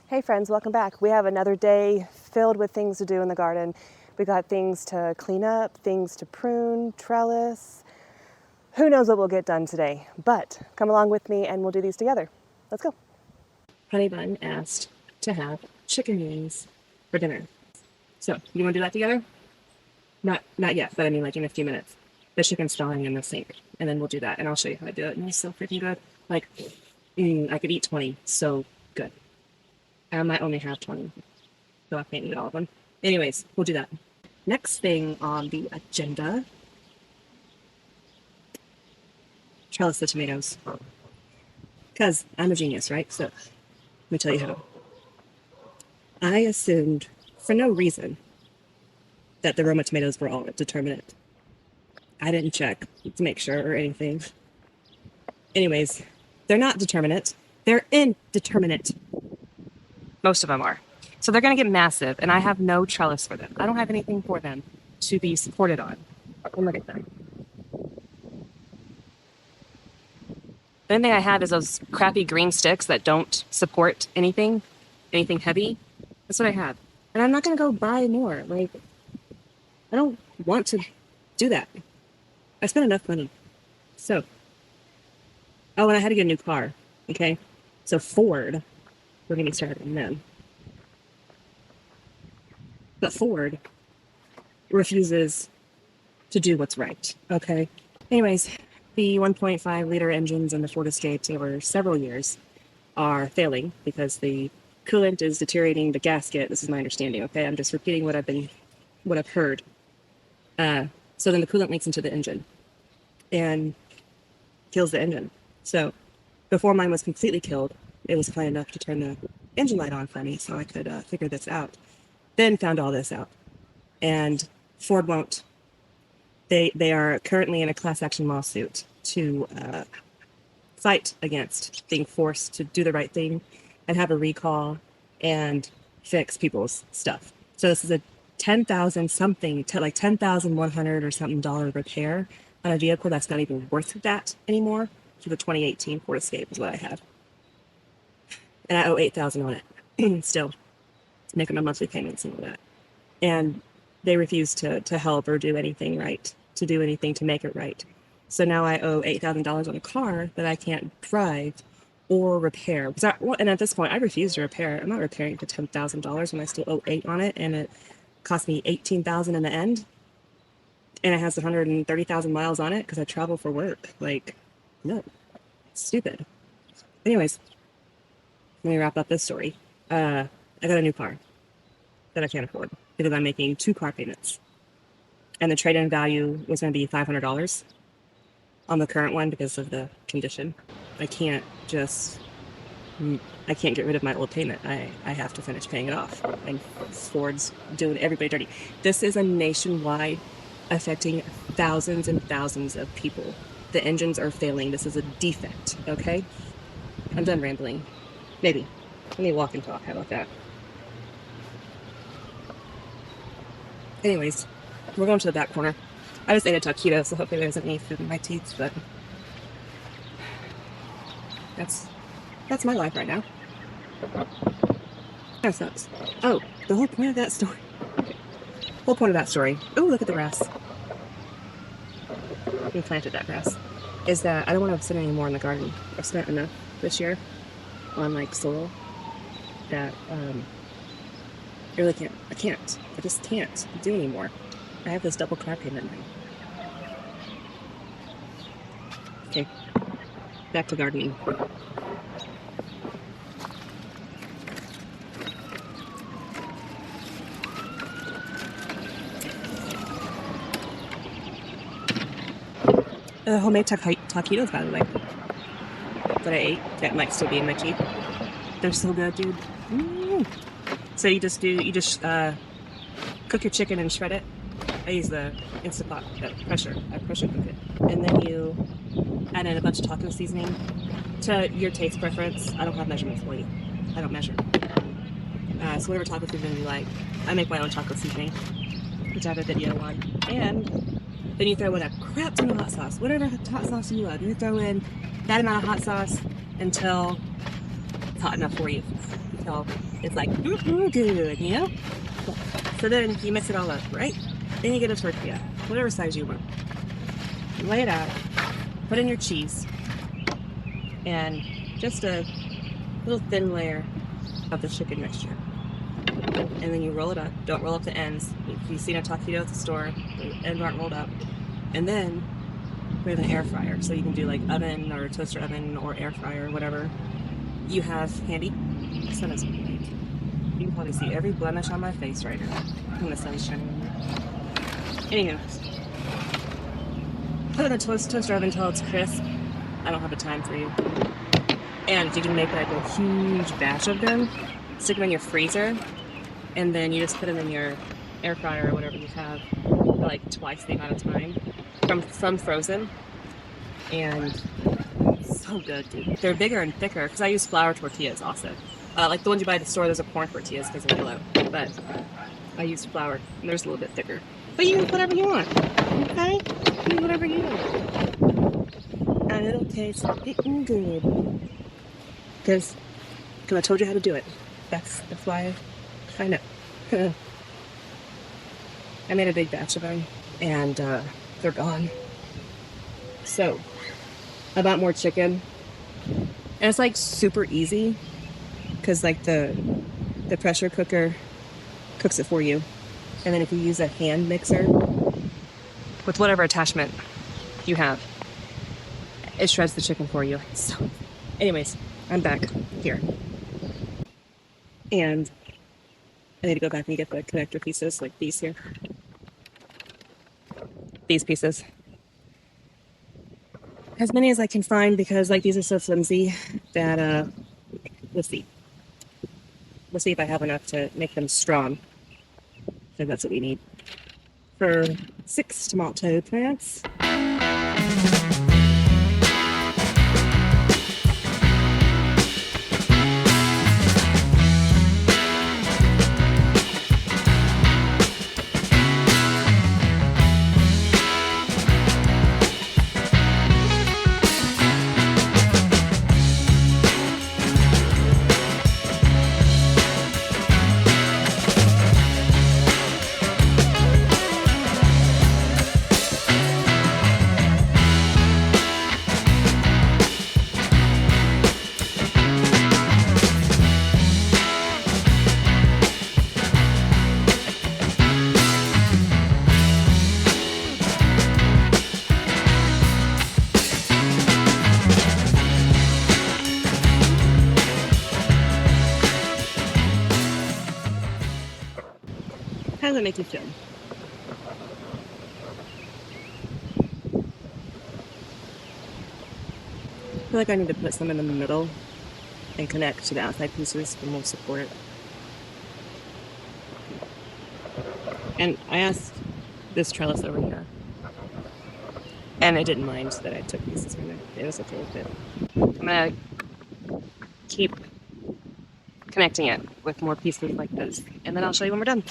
Hey friends, welcome back. We have another day filled with things to do in the garden. We got things to clean up, things to prune, trellis. Who knows what we'll get done today, but come along with me and we'll do these together. Let's go. Honey Bun asked to have chicken wings for dinner. So, you want to do that together? Not yet, but I mean like in a few minutes. The chicken's thawing in the sink, and then we'll do that, and I'll show you how to do it. And it's so freaking good. Like, I could eat 20. So good. I might only have 20, so I can't eat all of them. Anyways, we'll do that. Next thing on the agenda, trellis the tomatoes. Because I'm a genius, right? So, let me tell you how. I assumed, for no reason, that the Roma tomatoes were all determinate. I didn't check to make sure or anything. Anyways, they're not determinate. They're indeterminate. Most of them are. So they're going to get massive, and I have no trellis for them. I don't have anything for them to be supported on. And look at them. The only thing I have is those crappy green sticks that don't support anything heavy. That's what I have. And I'm not going to go buy more. Like, I don't want to do that. I spent enough money. So, oh, and I had to get a new car. Okay? So Ford, we're going to start on them. But Ford refuses to do what's right. Okay? Anyways, the 1.5 liter engines in the Ford Escapes over several years are failing because the coolant is deteriorating the gasket. This is my understanding, okay? I'm just repeating what I've heard. So then the coolant leaks into the engine and kills the engine. So before mine was completely killed, it was kind enough to turn the engine light on for me so I could figure this out. Then found all this out. And Ford won't. They are currently in a class action lawsuit to fight against being forced to do the right thing and have a recall and fix people's stuff. So this is a $10,100 or something repair on a vehicle that's not even worth that anymore. For the 2018 Ford Escape is what I have, and I owe $8,000 on it still, making my monthly payments and all that. And they refuse to help or do anything right, to do anything to make it right. So now I owe $8,000 on a car that I can't drive or repair. And at this point, I refuse to repair. I'm not repairing for $10,000 when I still owe $8,000 on it, and it cost me $18,000 in the end. And it has 130,000 miles on it because I travel for work. Like, no, it's stupid. Anyways, let me wrap up this story. I got a new car that I can't afford because I'm making 2 car payments. And the trade-in value was going to be $500 on the current one because of the condition. I can't get rid of my old payment. I have to finish paying it off. And Ford's doing everybody dirty. This is a nationwide affecting thousands and thousands of people. The engines are failing. This is a defect, okay? I'm done rambling. Maybe. Let me walk and talk. How about that? Anyways, we're going to the back corner. I just ate a taquito, so hopefully there isn't any food in my teeth, but that's my life right now. That sucks. Oh, the whole point of that story. Oh, look at the grass. We planted that grass. Is that I don't want to sit anymore in the garden. I've spent enough this year on like soil that I really can't. I just can't do anymore. I have this double car payment now. Okay, back to gardening. Homemade taquitos, by the way, that I ate that might still be in my teeth. They're so good, dude. So you just cook your chicken and shred it. I use the Instant Pot, I pressure cook it, and then you add in a bunch of taco seasoning to your taste preference. I don't have measurements for you. I don't measure. So whatever taco seasoning you like. I make my own taco seasoning, which I have a video on, and then you throw in a crap ton of hot sauce. Whatever hot sauce you love, you throw in that amount of hot sauce until it's hot enough for you. until it's like, good, you know? So then you mix it all up, right? Then you get a tortilla, whatever size you want. Lay it out, put in your cheese, and just a little thin layer of the chicken mixture. And then you roll it up. Don't roll up the ends. If you've seen a taquito at the store, the ends aren't rolled up. And then we have an air fryer, so you can do like oven or toaster oven or air fryer, whatever you have handy. The sun is bright. You can probably see every blemish on my face right now when the sun's shining on me. Anywho, put it in the toaster oven until it's crisp. I don't have the time for you. And you can make like a huge batch of them, stick them in your freezer, and then you just put them in your air fryer or whatever you have for like twice the amount of time from frozen. And so good, dude. They're bigger and thicker because I use flour tortillas also. Like the ones you buy at the store, those are corn tortillas because they're yellow. But I use flour, and they're just a little bit thicker. But you can put whatever you want, okay? You can do whatever you want. And it'll taste freaking good. Because I told you how to do it. That's why I know. I made a big batch of them, and they're gone. So, I bought more chicken. And it's like super easy, because like the pressure cooker cooks it for you. And then if you use a hand mixer, with whatever attachment you have, it shreds the chicken for you. So, anyways, I'm back here. And I need to go back and get the connector pieces, like these here. These pieces. As many as I can find, because like these are so flimsy that, let's see. Let's see if I have enough to make them strong. So that's what we need. For 6 tomato plants. How does it make you feel? I feel like I need to put some in the middle and connect to the outside pieces for more support. And I asked this trellis over here, and it didn't mind that I took pieces from it. It was okay with it. I'm gonna keep connecting it with more pieces like this, and then I'll show you when we're done.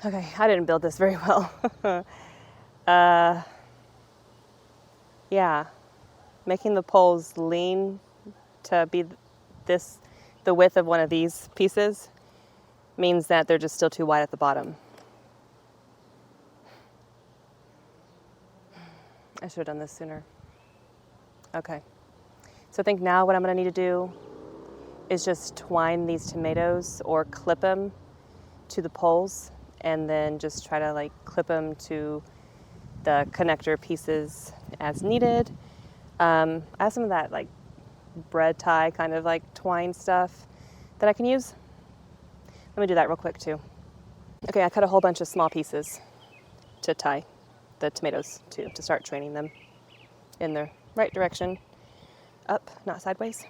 Okay, I didn't build this very well. Yeah, making the poles lean to be the width of one of these pieces means that they're just still too wide at the bottom. I should have done this sooner. Okay, so I think now what I'm gonna need to do is just twine these tomatoes or clip them to the poles, and then just try to like clip them to the connector pieces as needed. I have some of that like bread tie kind of like twine stuff that I can use. Let me do that real quick too. Okay, I cut a whole bunch of small pieces to tie the tomatoes to start training them in the right direction. Up, not sideways.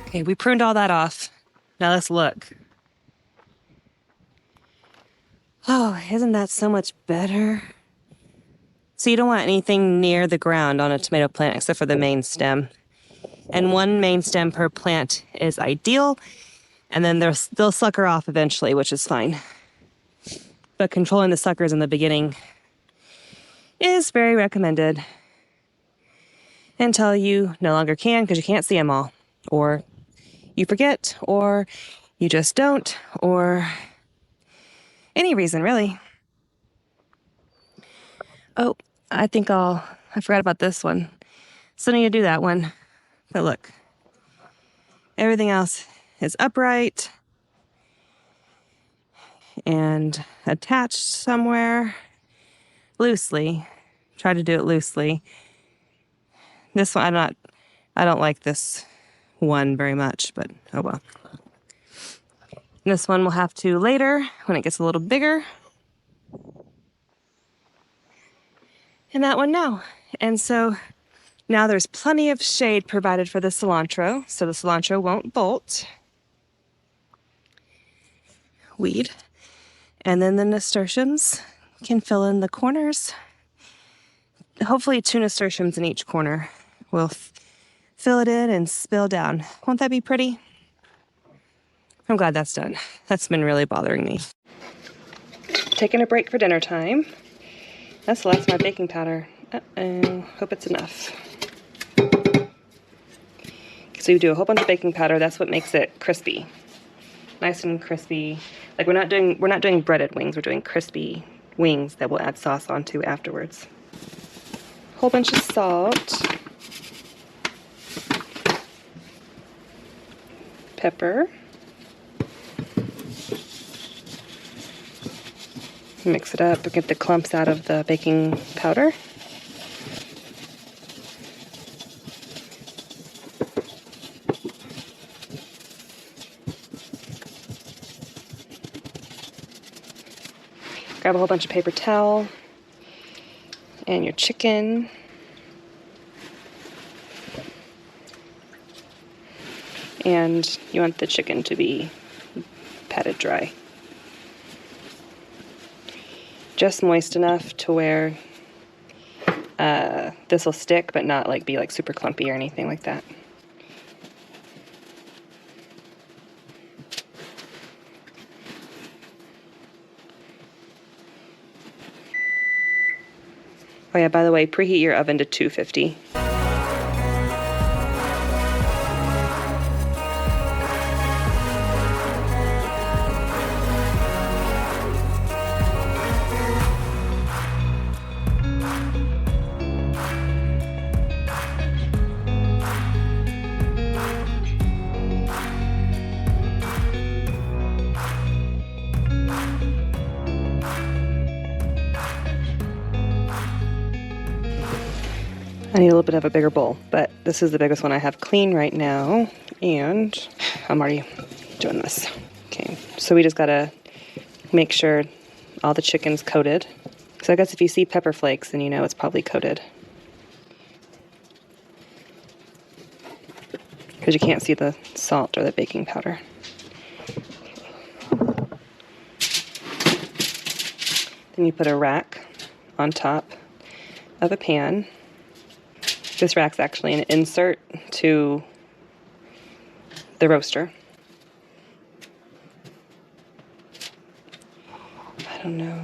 Okay, we pruned all that off. Now let's look. Oh, isn't that so much better? So you don't want anything near the ground on a tomato plant except for the main stem. And one main stem per plant is ideal. And then they'll sucker off eventually, which is fine. But controlling the suckers in the beginning is very recommended until you no longer can because you can't see them all. Or you forget, or you just don't, or any reason, really. Oh, I forgot about this one. Still need to do that one. But look, everything else is upright and attached somewhere loosely. Try to do it loosely. This one, I don't like this one very much, but oh well. This one we'll have to later when it gets a little bigger. And that one now. And so now there's plenty of shade provided for the cilantro, so the cilantro won't bolt. Weed. And then the nasturtiums can fill in the corners. Hopefully 2 nasturtiums in each corner will fill it in and spill down. Won't that be pretty? I'm glad that's done. That's been really bothering me. Taking a break for dinner time. That's the last of my baking powder. Uh-oh, hope it's enough. So you do a whole bunch of baking powder. That's what makes it crispy. Nice and crispy. Like we're not doing breaded wings. We're doing crispy wings that we'll add sauce onto afterwards. Whole bunch of salt. Pepper. Mix it up, get the clumps out of the baking powder. Grab a whole bunch of paper towel and your chicken. and you want the chicken to be patted dry. Just moist enough to where this will stick, but not like be like super clumpy or anything like that. Oh yeah, by the way, preheat your oven to 250. I need a little bit of a bigger bowl, but this is the biggest one I have clean right now, and I'm already doing this. Okay, so we just gotta make sure all the chicken's coated. So I guess if you see pepper flakes, then you know it's probably coated. Because you can't see the salt or the baking powder. Then you put a rack on top of a pan. This rack's actually an insert to the roaster. I don't know.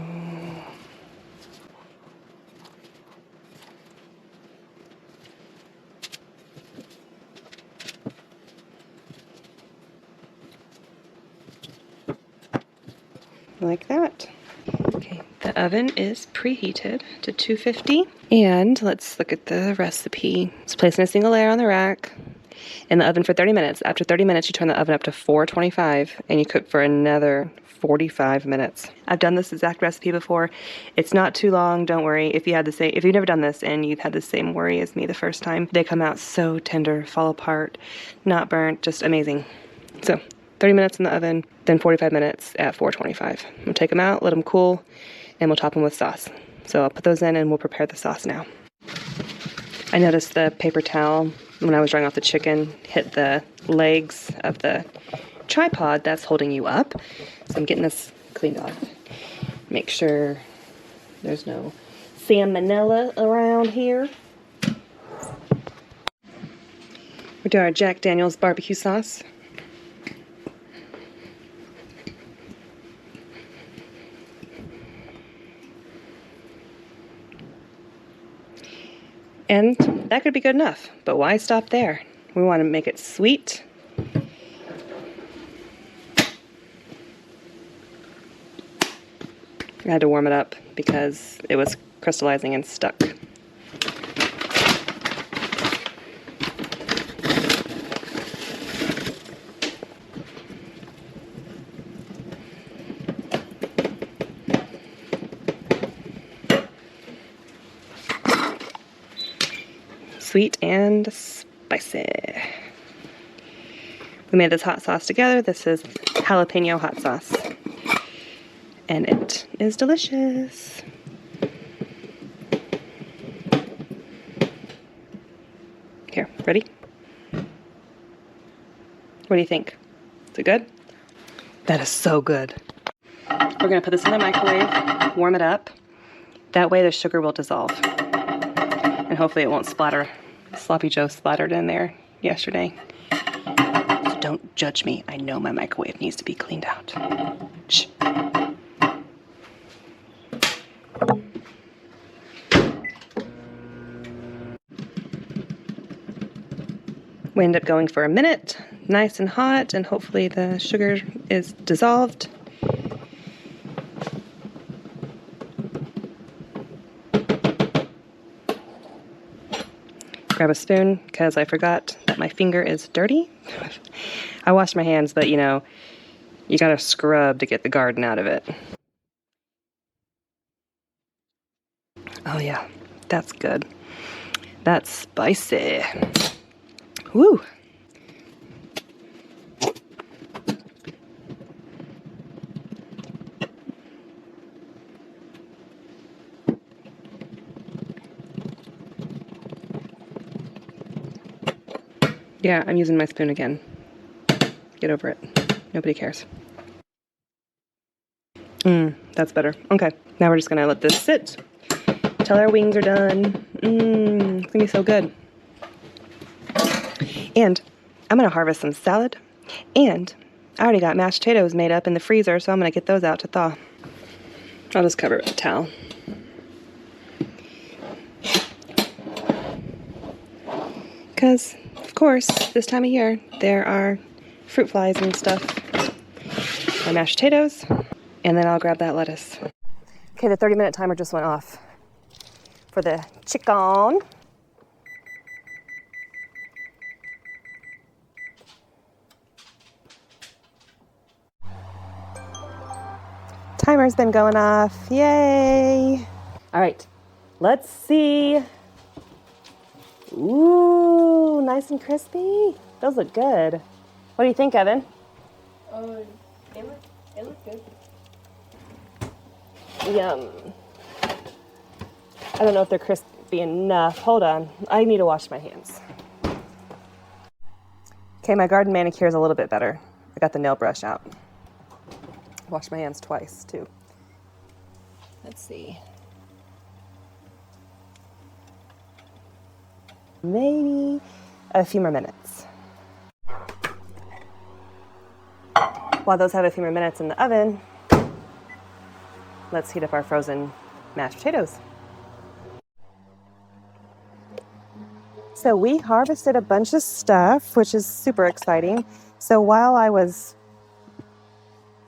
Like that. Okay, the oven is preheated to 250. And let's look at the recipe. It's placed in a single layer on the rack in the oven for 30 minutes. After 30 minutes, you turn the oven up to 425 and you cook for another 45 minutes. I've done this exact recipe before. It's not too long, don't worry. If you've never done this and you've had the same worry as me the first time, they come out so tender, fall apart, not burnt, just amazing. So 30 minutes in the oven, then 45 minutes at 425. I'm gonna take them out, let them cool, and we'll top them with sauce. So I'll put those in and we'll prepare the sauce now. I noticed the paper towel when I was drying off the chicken hit the legs of the tripod that's holding you up. So I'm getting this cleaned off. Make sure there's no salmonella around here. We do our Jack Daniel's barbecue sauce. And that could be good enough, but why stop there? We want to make it sweet. I had to warm it up because it was crystallizing and stuck. Sweet and spicy. We made this hot sauce together. This is jalapeno hot sauce. And it is delicious. Here, ready? What do you think? Is it good? That is so good. We're gonna put this in the microwave, warm it up. That way the sugar will dissolve. And hopefully it won't splatter. Sloppy Joe splattered in there yesterday. So don't judge me. I know my microwave needs to be cleaned out. Shh. We end up going for a minute, nice and hot, and hopefully the sugar is dissolved. Grab a spoon, because I forgot that my finger is dirty. I washed my hands, but you know, you gotta scrub to get the garden out of it. Oh yeah, that's good. That's spicy. Woo! Yeah, I'm using my spoon again. Get over it. Nobody cares. That's better. Okay, now we're just gonna let this sit till our wings are done. It's gonna be so good. And I'm gonna harvest some salad, and I already got mashed potatoes made up in the freezer, so I'm gonna get those out to thaw. I'll just cover it with a towel. Because, of course, this time of year, there are fruit flies and stuff. My mashed potatoes, and then I'll grab that lettuce. Okay, the 30-minute timer just went off for the chicken. Timer's been going off. Yay! All right, let's see. Ooh, nice and crispy. Those look good. What do you think, Evan? It looked good. Yum. I don't know if they're crispy enough. Hold on. I need to wash my hands. Okay, my garden manicure is a little bit better. I got the nail brush out. Washed my hands twice, too. Let's see. Maybe a few more minutes. While those have a few more minutes in the oven, let's heat up our frozen mashed potatoes. So we harvested a bunch of stuff, which is super exciting. So while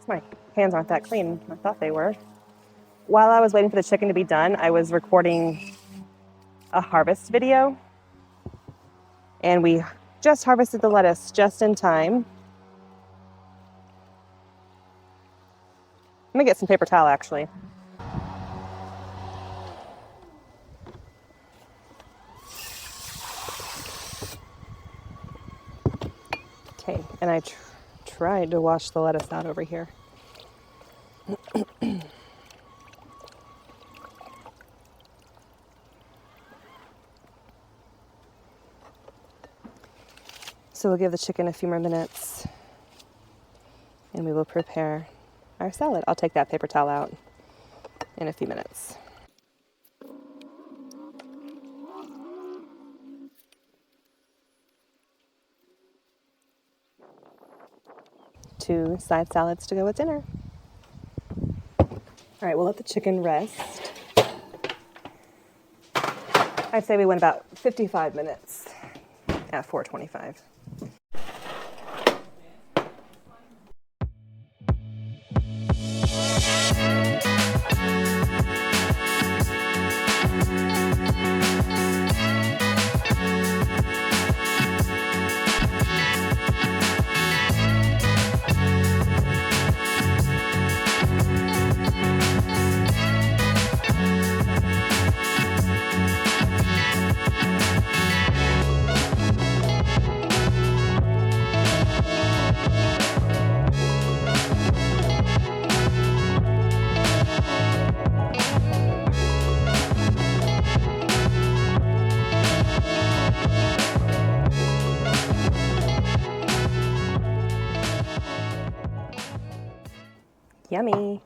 my hands aren't that clean, I thought they were. While I was waiting for the chicken to be done, I was recording a harvest video. And we just harvested the lettuce just in time. I'm gonna get some paper towel, actually. Okay, and I tried to wash the lettuce out over here. So we'll give the chicken a few more minutes and we will prepare our salad. I'll take that paper towel out in a few minutes. Two side salads to go with dinner. All right, we'll let the chicken rest. I'd say we went about 55 minutes at 425. Yummy.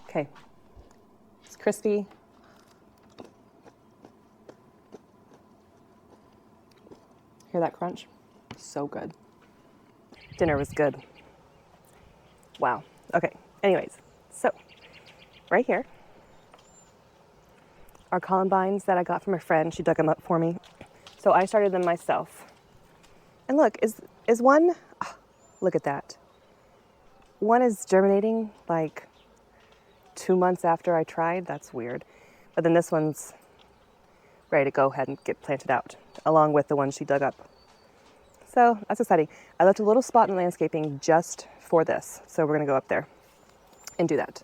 Okay, it's crispy. Hear that crunch? So good. Dinner was good. Wow. Okay, anyways, so right here are columbines that I got from a friend. She dug them up for me. So I started them myself. And look, is one, oh, look at that. One is germinating like 2 months after I tried. That's weird. But then this one's ready to go ahead and get planted out, along with the one she dug up. So that's exciting. I left a little spot in landscaping just for this. So we're gonna go up there and do that.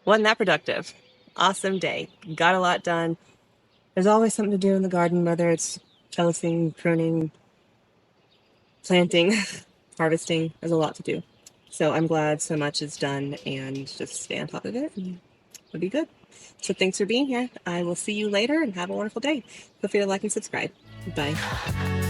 Wasn't that productive? Awesome day. Got a lot done. There's always something to do in the garden, whether it's trellising, pruning, planting, harvesting. There's a lot to do. So I'm glad so much is done, and just stay on top of it and it'll be good. So thanks for being here. I will see you later and have a wonderful day. Feel free to like and subscribe. Bye.